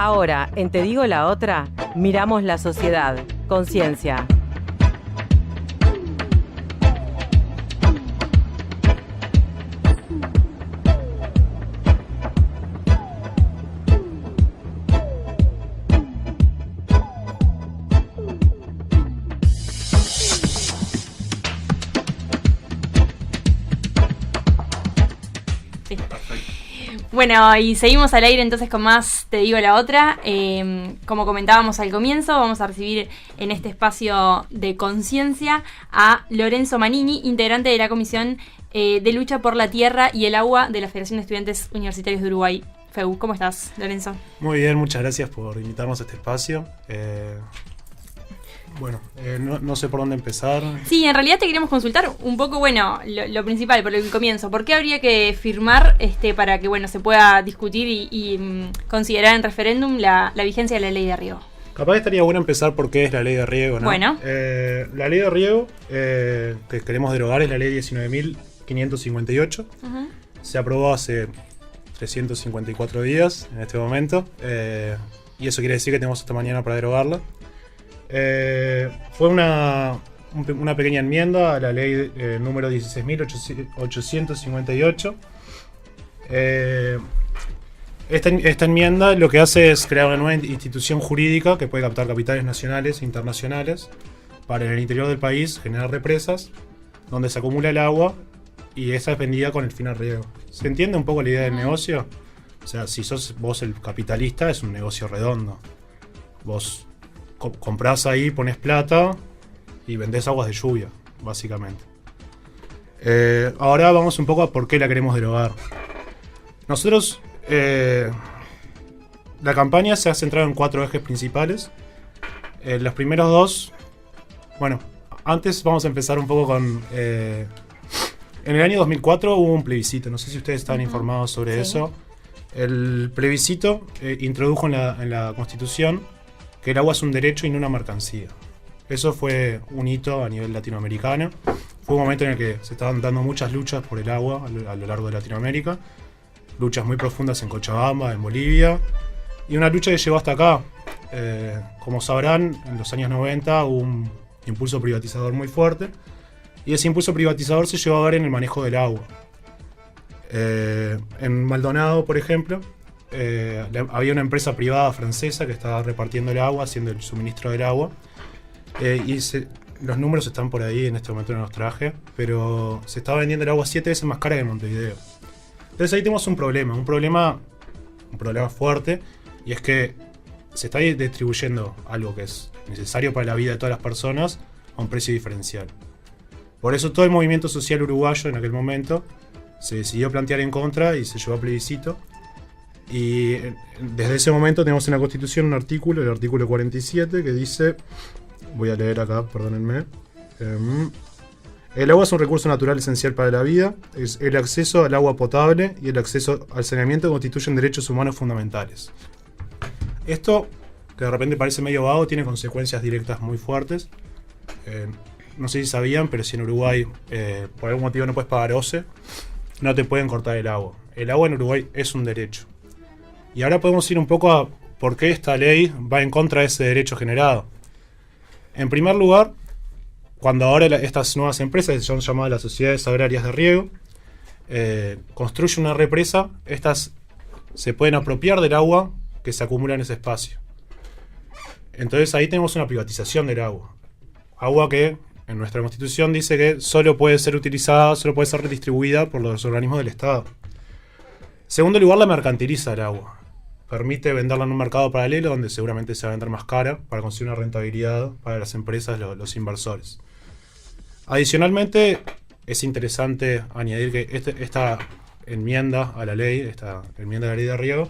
Ahora, en Te digo la otra, miramos la sociedad. Conciencia. Bueno, y seguimos al aire entonces con más Te digo la otra. Como comentábamos al comienzo, vamos a recibir en este espacio de conciencia a Lorenzo Manini, integrante de la Comisión de Lucha por la Tierra y el Agua de la Federación de Estudiantes Universitarios de Uruguay, FEU. ¿Cómo estás, Lorenzo? Muy bien, muchas gracias por invitarnos a este espacio. No sé por dónde empezar. Sí, en realidad te queríamos consultar un poco, lo principal, por el comienzo. ¿Por qué habría que firmar para que se pueda discutir y considerar en referéndum la vigencia de la ley de riego? Capaz estaría bueno empezar por qué es la ley de riego, ¿no? Bueno. La ley de riego que queremos derogar es la ley 19.558. Uh-huh. Se aprobó hace 354 días en este momento. Y eso quiere decir que tenemos hasta mañana para derogarla. Fue una pequeña enmienda a la ley número 16.858. Esta enmienda lo que hace es crear una nueva institución jurídica que puede captar capitales nacionales e internacionales para en el interior del país generar represas donde se acumula el agua y esa es vendida con el fin al riego. ¿Se entiende un poco la idea del negocio? O sea, si sos vos el capitalista, es un negocio redondo. Vos comprás ahí, pones plata y vendés aguas de lluvia, básicamente. Ahora vamos un poco a por qué la queremos derogar. Nosotros, la campaña se ha centrado en 4 ejes principales. Los primeros 2, antes vamos a empezar un poco con... en el año 2004 hubo un plebiscito, no sé si ustedes están informados sobre eso. El plebiscito introdujo en la Constitución que el agua es un derecho y no una mercancía. Eso fue un hito a nivel latinoamericano. Fue un momento en el que se estaban dando muchas luchas por el agua a lo largo de Latinoamérica. Luchas muy profundas en Cochabamba, en Bolivia. Y una lucha que llegó hasta acá. Como sabrán, en los años 90 hubo un impulso privatizador muy fuerte. Y ese impulso privatizador se llevó a ver en el manejo del agua. En Maldonado, por ejemplo, había una empresa privada francesa que estaba repartiendo el agua, haciendo el suministro del agua. Los números están por ahí en este momento, no los traje, pero se estaba vendiendo el agua 7 veces más cara que en Montevideo. Entonces ahí tenemos un problema fuerte, y es que se está distribuyendo algo que es necesario para la vida de todas las personas a un precio diferencial. Por eso todo el movimiento social uruguayo en aquel momento se decidió plantear en contra y se llevó a plebiscito. Y desde ese momento tenemos en la Constitución un artículo, el artículo 47, que dice, voy a leer acá, perdónenme, el agua es un recurso natural esencial para la vida, el acceso al agua potable y el acceso al saneamiento constituyen derechos humanos fundamentales. Esto, que de repente parece medio vago, tiene consecuencias directas muy fuertes. No sé si sabían, pero si en Uruguay por algún motivo no puedes pagar OCE, no te pueden cortar el agua. El agua en Uruguay es un derecho. Y ahora podemos ir un poco a por qué esta ley va en contra de ese derecho generado. En primer lugar, cuando ahora estas nuevas empresas, que son llamadas las sociedades agrarias de riego, construyen una represa, estas se pueden apropiar del agua que se acumula en ese espacio. Entonces ahí tenemos una privatización del agua. Agua que en nuestra Constitución dice que solo puede ser utilizada, solo puede ser redistribuida por los organismos del Estado. En segundo lugar, la mercantiliza el agua. Permite venderla en un mercado paralelo donde seguramente se va a vender más cara para conseguir una rentabilidad para las empresas, los inversores. Adicionalmente, es interesante añadir que esta enmienda a la ley, esta enmienda a la ley de riego,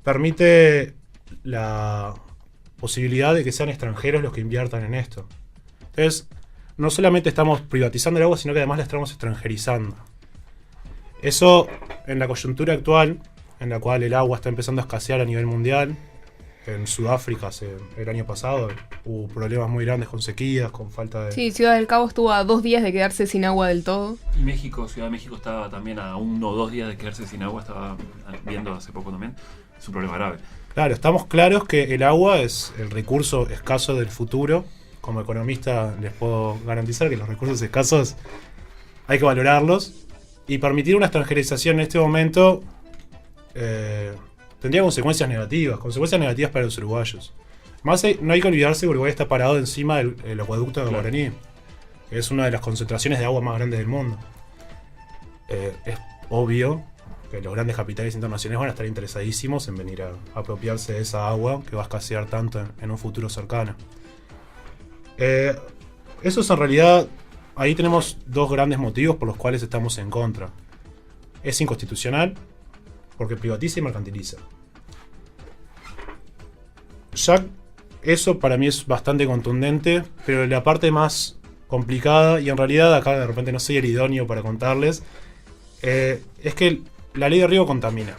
permite la posibilidad de que sean extranjeros los que inviertan en esto. Entonces, no solamente estamos privatizando el agua, sino que además la estamos extranjerizando. Eso, en la coyuntura actual, en la cual el agua está empezando a escasear a nivel mundial, En Sudáfrica el año pasado hubo problemas muy grandes con sequías, con falta de... Sí, Ciudad del Cabo estuvo a 2 días de quedarse sin agua del todo. Y México, Ciudad de México estaba también a 1 o 2 días de quedarse sin agua, estaba viendo hace poco también. Es un problema grave. Claro, estamos claros que el agua es el recurso escaso del futuro. Como economista les puedo garantizar que los recursos escasos hay que valorarlos. Y permitir una extranjerización en este momento tendría consecuencias negativas para los uruguayos. Más no hay que olvidarse que Uruguay está parado encima del acueducto de Guaraní, que es una de las concentraciones de agua más grandes del mundo. Es obvio que los grandes capitales internacionales van a estar interesadísimos en venir a apropiarse de esa agua que va a escasear tanto en un futuro cercano. Eso es en realidad, ahí tenemos 2 grandes motivos por los cuales estamos en contra. Es inconstitucional porque privatiza y mercantiliza. Ya eso para mí es bastante contundente, pero la parte más complicada, y en realidad acá de repente no soy el idóneo para contarles, es que la ley de riego contamina.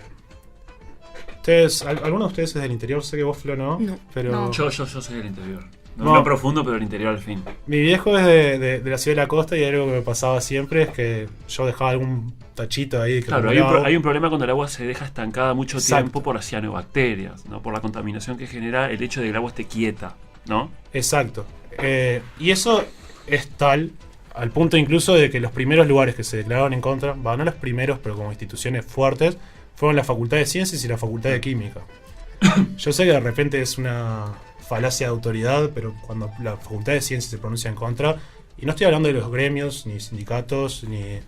¿Alguno de ustedes es del interior? Sé que vos, Flo, no. No. Pero No. Yo soy del interior. No. No profundo, pero del interior al fin. Mi viejo es de la ciudad de la costa y algo que me pasaba siempre es que yo dejaba algún tachito ahí. Que Claro, hay un problema cuando el agua se deja estancada mucho Exacto. tiempo por cianobacterias, ¿no? Por la contaminación que genera el hecho de que el agua esté quieta, ¿no? Exacto. Y eso es tal, al punto incluso de que los primeros lugares que se declararon en contra, no los primeros, pero como instituciones fuertes, fueron la Facultad de Ciencias y la Facultad de Química. Yo sé que de repente es una falacia de autoridad, pero cuando la Facultad de Ciencias se pronuncia en contra, y no estoy hablando de los gremios, ni sindicatos, ni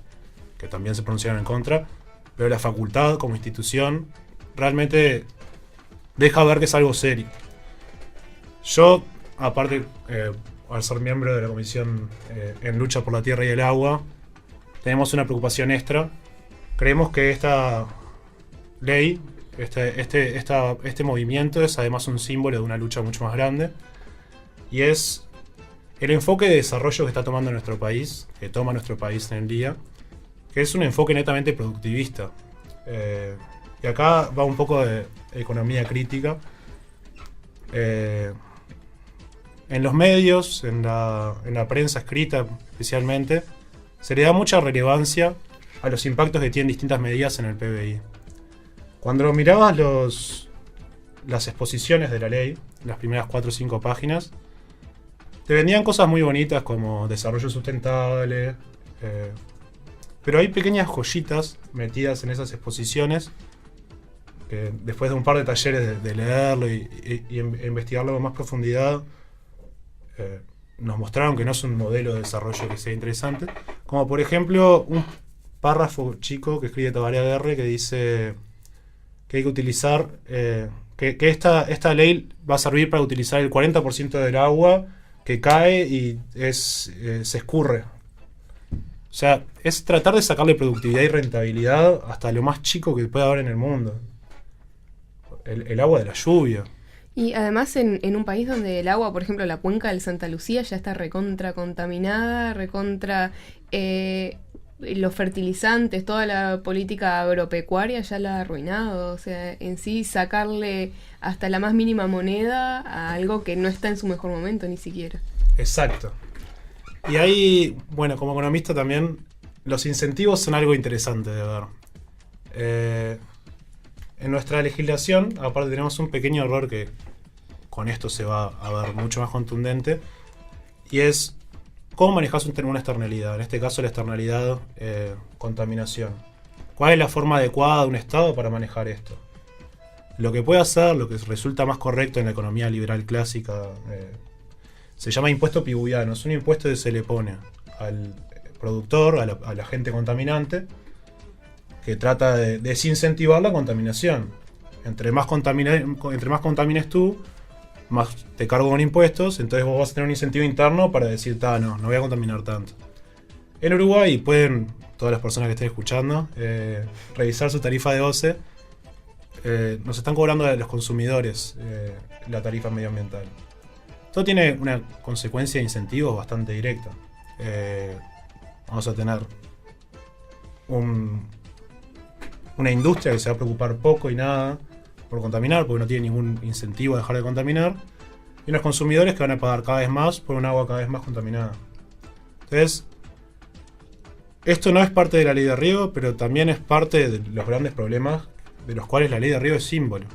que también se pronunciaron en contra, pero la facultad como institución realmente deja ver que es algo serio. Yo, aparte, al ser miembro de la Comisión en Lucha por la Tierra y el Agua, tenemos una preocupación extra. Creemos que esta ley, este movimiento es además un símbolo de una lucha mucho más grande, y es el enfoque de desarrollo que está tomando nuestro país, que toma nuestro país en el día, que es un enfoque netamente productivista. Y acá va un poco de economía crítica. En los medios, en la prensa escrita especialmente, se le da mucha relevancia a los impactos que tienen distintas medidas en el PBI. Cuando mirabas las exposiciones de la ley, las primeras 4 o 5 páginas, te vendían cosas muy bonitas como desarrollo sustentable, pero hay pequeñas joyitas metidas en esas exposiciones que después de un par de talleres de leerlo y investigarlo con más profundidad, nos mostraron que no es un modelo de desarrollo que sea interesante. Como por ejemplo un párrafo chico que escribe Tabaré Aguerre que dice que hay que utilizar, que esta ley va a servir para utilizar el 40% del agua que cae y se escurre. O sea, es tratar de sacarle productividad y rentabilidad hasta lo más chico que pueda haber en el mundo. El agua de la lluvia. Y además en un país donde el agua, por ejemplo, la cuenca del Santa Lucía ya está recontra contaminada, los fertilizantes, toda la política agropecuaria ya la ha arruinado. O sea, en sí sacarle hasta la más mínima moneda a algo que no está en su mejor momento ni siquiera. Exacto. Y ahí, bueno, como economista también, los incentivos son algo interesante de ver. En nuestra legislación, aparte tenemos un pequeño error que con esto se va a ver mucho más contundente, y es cómo manejas una externalidad, en este caso la externalidad contaminación. ¿Cuál es la forma adecuada de un Estado para manejar esto? Lo que puede hacer, lo que resulta más correcto en la economía liberal clásica, se llama impuesto pigouiano. Es un impuesto que se le pone al productor, a la gente contaminante, que trata de desincentivar la contaminación. Entre más contamines tú, más te cargo con impuestos, entonces vos vas a tener un incentivo interno para decir, no voy a contaminar tanto. En Uruguay pueden, todas las personas que estén escuchando, revisar su tarifa de OCE. Nos están cobrando a los consumidores la tarifa medioambiental. Esto tiene una consecuencia de incentivos bastante directa. Vamos a tener una industria que se va a preocupar poco y nada por contaminar, porque no tiene ningún incentivo a dejar de contaminar, y unos consumidores que van a pagar cada vez más por un agua cada vez más contaminada. Entonces, esto no es parte de la ley de riego, pero también es parte de los grandes problemas de los cuales la ley de riego es símbolo.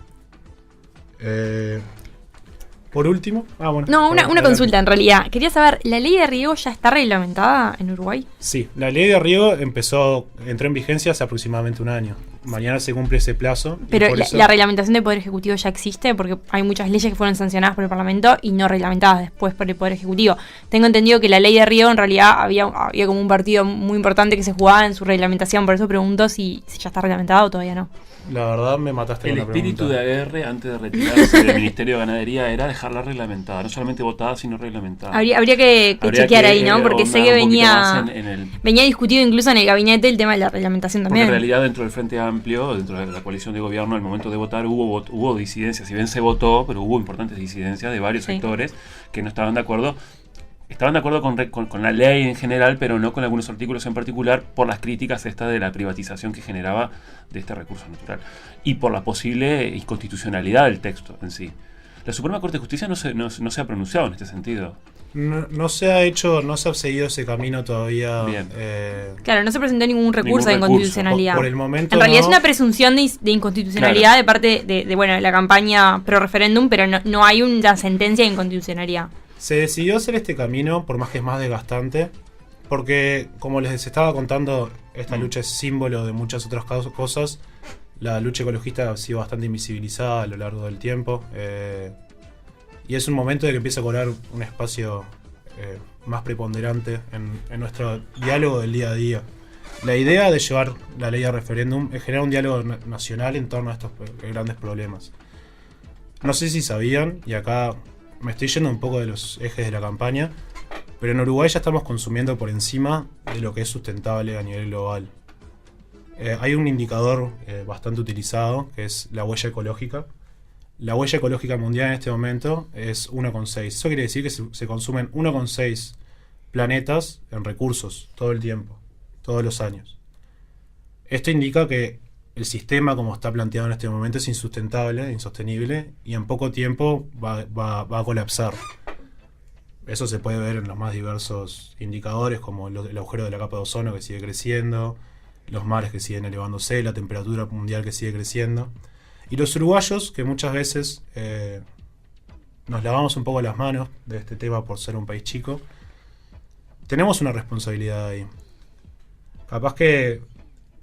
Por último... No, una consulta en realidad. Quería saber, ¿la ley de riego ya está reglamentada en Uruguay? Sí, la ley de riego entró en vigencia hace aproximadamente un año. Mañana se cumple ese plazo. Pero la reglamentación del Poder Ejecutivo ya existe, porque hay muchas leyes que fueron sancionadas por el Parlamento y no reglamentadas después por el Poder Ejecutivo. Tengo entendido que la ley de riego en realidad había como un partido muy importante que se jugaba en su reglamentación, por eso pregunto si ya está reglamentado o todavía no. La verdad me mataste con la pregunta. El espíritu de Aguerre antes de retirarse del Ministerio de Ganadería era dejarla reglamentada, no solamente votada sino reglamentada. Habría que chequear ahí, ¿no? Porque sé que venía discutido incluso en el gabinete el tema de la reglamentación también. Porque en realidad dentro del Frente Amplio, dentro de la coalición de gobierno, al momento de votar hubo disidencias, si bien se votó, pero hubo importantes disidencias de varios sectores que no estaban de acuerdo. Estaban de acuerdo con la ley en general, pero no con algunos artículos en particular, por las críticas de la privatización que generaba de este recurso natural y por la posible inconstitucionalidad del texto en sí. La Suprema Corte de Justicia no se ha pronunciado en este sentido. No se ha seguido ese camino todavía. Bien. Claro, no se presentó ningún recurso de inconstitucionalidad. Por el momento en realidad no. Es una presunción de inconstitucionalidad de parte de la campaña pro referéndum, pero no hay una sentencia de inconstitucionalidad. Se decidió hacer este camino, por más que es más desgastante, porque, como les estaba contando, esta lucha es símbolo de muchas otras cosas. La lucha ecologista ha sido bastante invisibilizada a lo largo del tiempo. Y es un momento de que empieza a cobrar un espacio más preponderante en nuestro diálogo del día a día. La idea de llevar la ley a referéndum es generar un diálogo nacional en torno a estos grandes problemas. No sé si sabían, y acá me estoy yendo un poco de los ejes de la campaña, pero en Uruguay ya estamos consumiendo por encima de lo que es sustentable a nivel global. Hay un indicador bastante utilizado, que es la huella ecológica. La huella ecológica mundial en este momento es 1,6. Eso quiere decir que se consumen 1,6 planetas en recursos todo el tiempo, todos los años. Esto indica que el sistema, como está planteado en este momento, es insustentable, insostenible, y en poco tiempo va a colapsar. Eso se puede ver en los más diversos indicadores, como el agujero de la capa de ozono que sigue creciendo, los mares que siguen elevándose, la temperatura mundial que sigue creciendo. Y los uruguayos, que muchas veces nos lavamos un poco las manos de este tema por ser un país chico, tenemos una responsabilidad ahí. Capaz que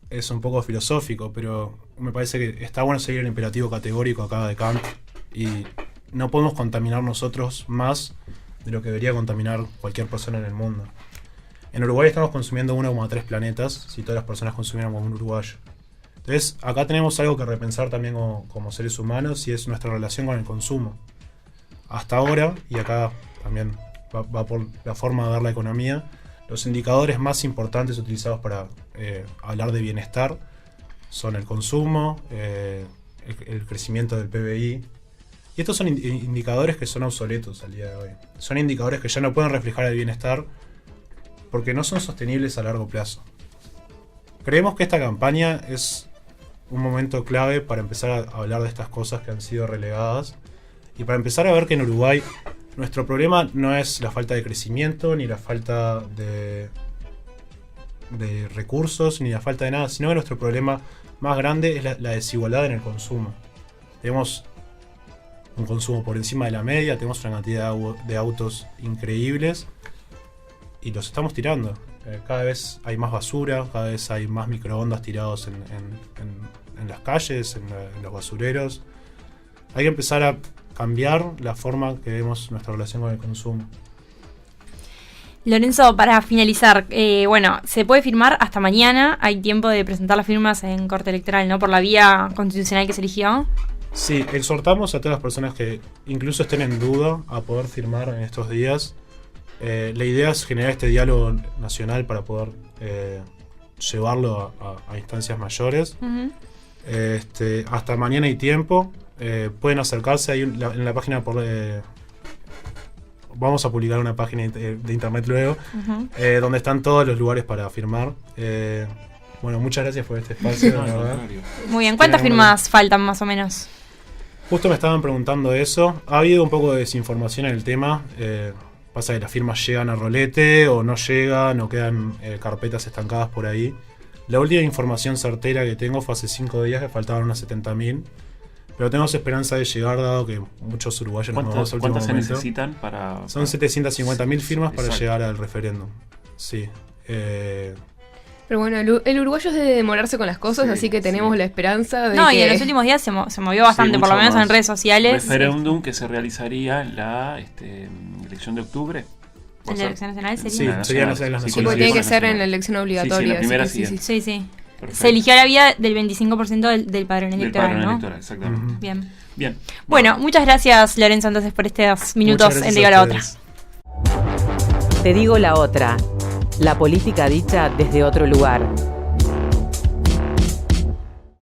es un poco filosófico, pero me parece que está bueno seguir el imperativo categórico acá de Kant, y no podemos contaminar nosotros más de lo que debería contaminar cualquier persona en el mundo. En Uruguay estamos consumiendo 1,3 planetas si todas las personas consumieran como un uruguayo. Entonces, acá tenemos algo que repensar también como seres humanos, y es nuestra relación con el consumo. Hasta ahora, y acá también va por la forma de ver la economía, los indicadores más importantes utilizados para hablar de bienestar son el consumo, el crecimiento del PBI. Y estos son indicadores que son obsoletos al día de hoy. Son indicadores que ya no pueden reflejar el bienestar porque no son sostenibles a largo plazo. Creemos que esta campaña es un momento clave para empezar a hablar de estas cosas que han sido relegadas y para empezar a ver que en Uruguay nuestro problema no es la falta de crecimiento, ni la falta de recursos, ni la falta de nada, sino que nuestro problema más grande es la desigualdad en el consumo. Tenemos un consumo por encima de la media, tenemos una cantidad de autos increíbles y los estamos tirando. Cada vez hay más basura, cada vez hay más microondas tirados en las calles, en los basureros. Hay que empezar a cambiar la forma que vemos nuestra relación con el consumo. Lorenzo, para finalizar, se puede firmar hasta mañana. Hay tiempo de presentar las firmas en Corte Electoral, ¿no? Por la vía constitucional que se eligió. Sí, exhortamos a todas las personas que incluso estén en duda a poder firmar en estos días. La idea es generar este diálogo nacional para poder llevarlo a instancias mayores. Uh-huh. Hasta mañana hay tiempo. Pueden acercarse ahí en la página vamos a publicar una página de internet luego, uh-huh, donde están todos los lugares para firmar. Muchas gracias por este espacio. Muy bien, ¿cuántas firmas faltan más o menos? Justo me estaban preguntando eso. Ha habido un poco de desinformación en el tema. Pasa que las firmas llegan a rolete o no llegan o quedan carpetas estancadas por ahí. La última información certera que tengo fue hace 5 días que faltaban unas 70.000. Pero tenemos esperanza de llegar, dado que muchos uruguayos nos movemos al último ¿Cuántas se momento. necesitan para...? Son 750.000 firmas para Exacto. llegar al referéndum. Sí. Pero bueno, el uruguayo es de demorarse con las cosas, Sí, así que tenemos sí. la esperanza de No, que... y en los últimos días se movió bastante, Sí, por lo mucho menos en más. redes sociales. Referéndum que se realizaría en la elección de octubre. En la elección nacional Sí, sería. sería en las nacionales. Sí, porque tiene que ser nacional. en la elección obligatoria. Sí, sí, la así primera que sí. Sí, sí. Perfecto. Se eligió la vía del 25% del padrón Del electoral, padrón ¿no? electoral, exactamente. Ujú. Bien. Bien. Bueno, muchas gracias, Lorenzo, entonces, por estos minutos Muchas en gracias Digo a la Otra. ustedes. Te digo la otra. La política dicha desde otro lugar.